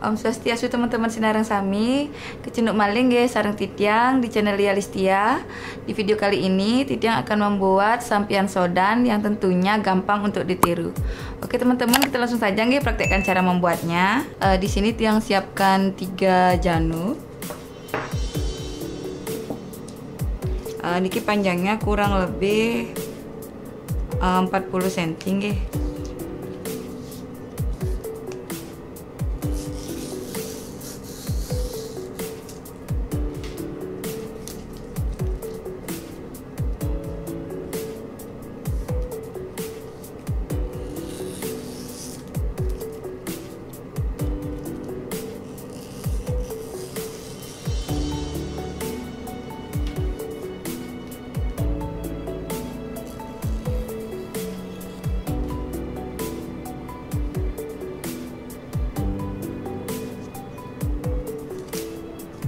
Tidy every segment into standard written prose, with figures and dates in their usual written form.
Om Swastiastu teman-teman Sinareng Sami, kecenduk maling nggih sareng Titiang di channel Lia Listia. Di video kali ini Titiang akan membuat sampian sodan yang tentunya gampang untuk ditiru. Oke teman-teman, kita langsung saja nggih praktekkan cara membuatnya. Di sini Tiang siapkan 3 janur. Niki panjangnya kurang lebih 40 cm nggih.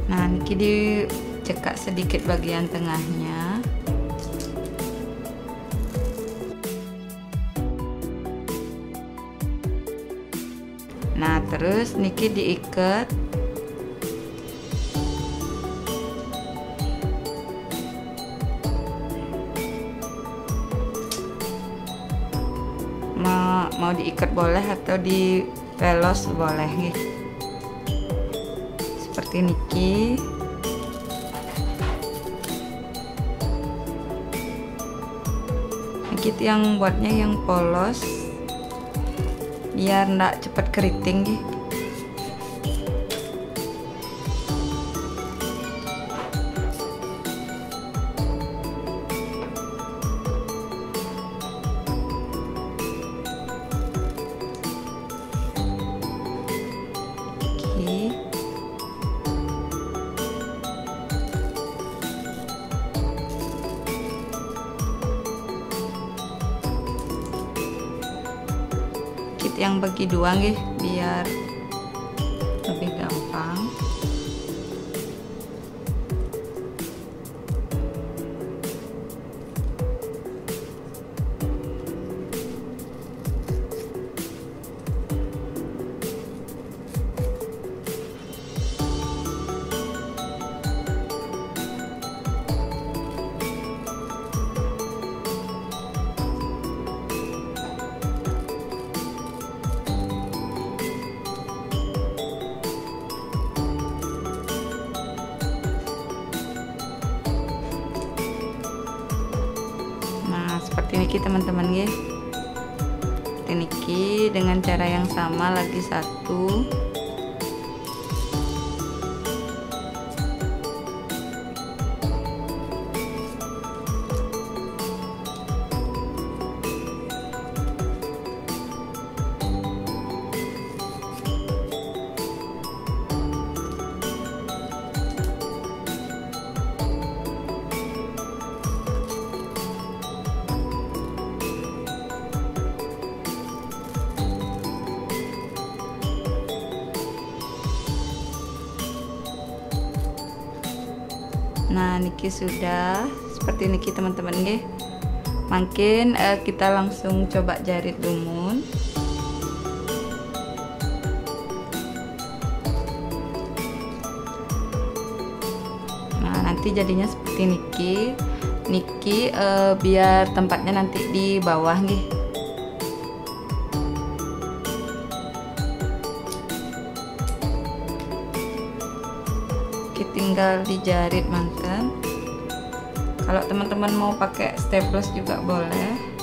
Nah, niki dicekak sedikit bagian tengahnya. Nah, terus niki diikat. Mau diikat boleh atau dipelos boleh nih. Seperti niki. Niki yang buatnya yang polos biar ndak cepat keriting nih. Yang bagi dua nggih biar lebih gampang. Seperti niki teman-teman nggih. Seperti niki dengan cara yang sama lagi satu. Nah, niki sudah seperti niki teman-teman nggih. Mungkin kita langsung coba jarit lumun. Nah, nanti jadinya seperti niki. Niki biar tempatnya nanti di bawah nggih. Tinggal dijarit manten. Kalau teman-teman mau pakai staples juga boleh.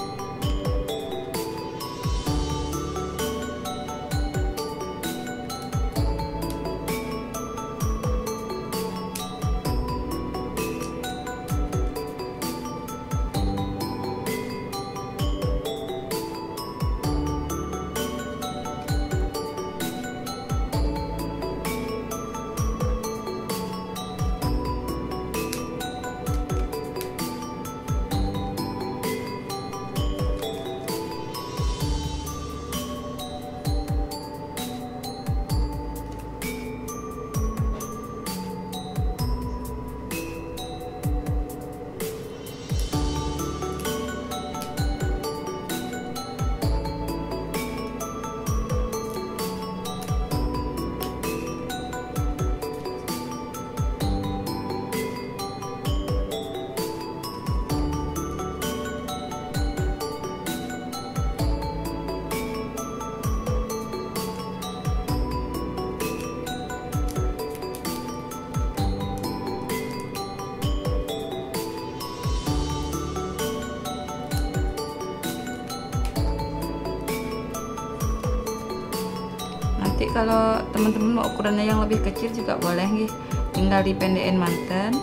kalau teman-teman mau ukurannya yang lebih kecil juga boleh nggih. Tinggal dipendekin manten.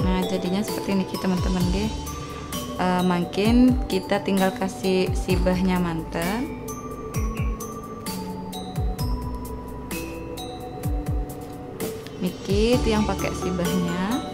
Nah, jadinya seperti ini teman-teman nggih. Makin kita tinggal kasih sibahnya manten. Niki itu yang pakai sibahnya.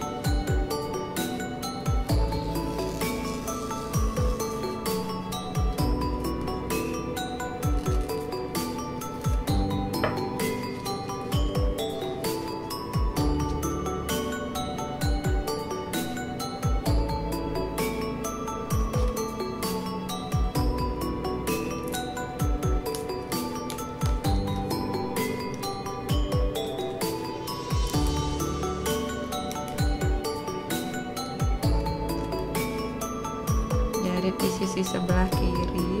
Di sisi sebelah kiri.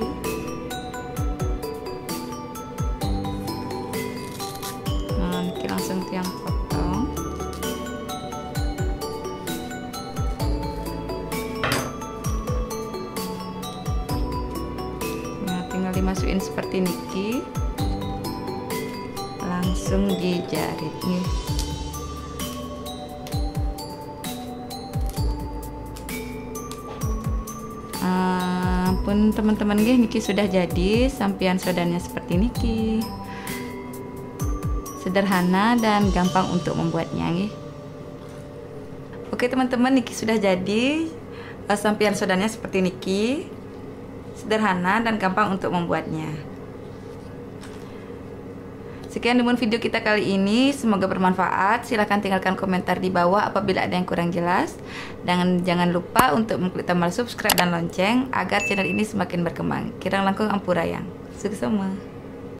Nah, ini langsung tiang potong. Nah, tinggal dimasukin seperti niki, langsung dijarit nih. Pun teman-teman niki sudah jadi sampian sodannya seperti niki. Sederhana dan gampang untuk membuatnya nggih. Oke teman-teman, niki sudah jadi sampian sodannya seperti niki. Sederhana dan gampang untuk membuatnya. Sekian dulu video kita kali ini, semoga bermanfaat. Silahkan tinggalkan komentar di bawah apabila ada yang kurang jelas. Dan jangan lupa untuk mengklik tombol subscribe dan lonceng agar channel ini semakin berkembang. Kirang langkung ampurayang. Sukses semua.